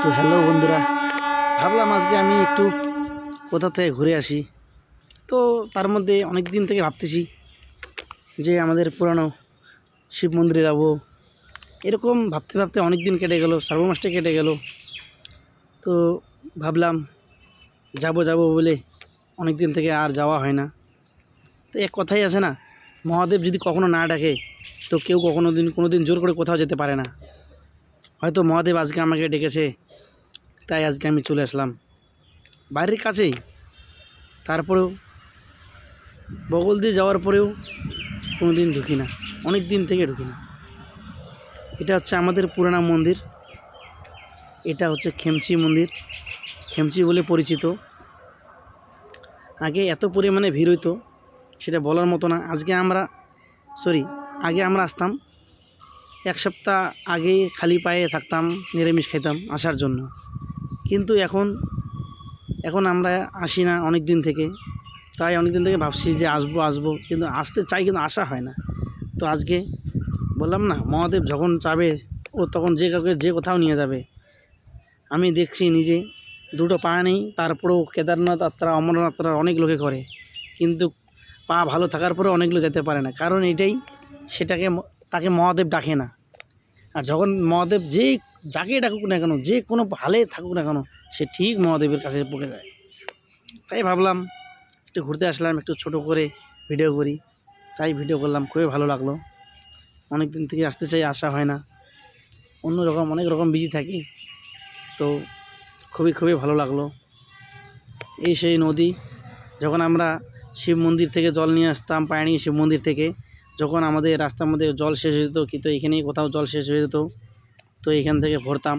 তো হ্যালো বন্ধুরা, ভাবলাম আজকে আমি একটু কোথা থেকে ঘুরে আসি। তো তার মধ্যে অনেক দিন থেকে ভাবতেছি যে আমাদের পুরানো শিব মন্দিরে যাব। এরকম ভাবতে ভাবতে অনেক দিন কেটে গেল, শ্রাবণ মাসটা কেটে গেল। তো ভাবলাম যাব যাব বলে অনেক দিন থেকে আর যাওয়া হয় না। তো এক কথাই আছে না, মহাদেব যদি কখনো না ডাকে তো কেউ কোনো দিন জোর করে কোথাও যেতে পারে না। হয়তো মহাদেব আজকে আমাকে ডেকেছে, তাই আজকে আমি চলে আসলাম বাড়ির কাছেই। তারপরেও বগল দিয়ে যাওয়ার পরেও কোনো দিন ঢুকি না, অনেক দিন থেকে ঢুকি না। এটা হচ্ছে আমাদের পুরানা মন্দির, এটা হচ্ছে খেমচি মন্দির, খেমচি বলে পরিচিত। আগে এত পরিমাণে ভিড় হইতো সেটা বলার মতো না। আগে আমরা আসতাম, এক সপ্তাহ আগে খালি পায়ে থাকতাম, নিরামিষ খাইতাম আসার জন্য। কিন্তু এখন আমরা আসি না অনেক দিন থেকে। তাই অনেক দিন থেকে ভাবছি যে আসবো, কিন্তু আসতে চাই, কিন্তু আসা হয় না। তো আজকে বললাম না, মহাদেব যখন চাবে ও তখন যে কাউকে যে কোথাও নিয়ে যাবে। আমি দেখছি নিজে দুটো পা নেই, তারপরেও কেদারনাথ যাত্রা, অমরনাথ যাত্রা অনেক লোকে করে, কিন্তু পা ভালো থাকার পরে অনেক লোক যেতে পারে না। কারণ এটাই, তাকে মহাদেব ডাকে না। আর যখন মহাদেব যাকে ডাকুক না কেন, যে কোনো ভালে থাকুক না কেন, সে ঠিক মহাদেবের কাছে পৌঁছে যায়। তাই ভাবলাম একটু ঘুরতে আসলাম, একটু ছোট করে ভিডিও করি। তাই ভিডিও করলাম, খুবই ভালো লাগলো। অনেক দিন থেকে আসতে চাই, আসা হয় না, অনেক রকম বিজি থাকি। তো খুবই ভালো লাগলো। এই সেই নদী, যখন আমরা শিব মন্দির থেকে জল নিয়ে আসতাম, পায়নি শিব মন্দির থেকে, যখন আমাদের রাস্তার মধ্যে জল শেষ হয়ে যেত, কিন্তু এখানেই কোথাও জল শেষ হয়ে যেত, তো এখান থেকে ভরতাম।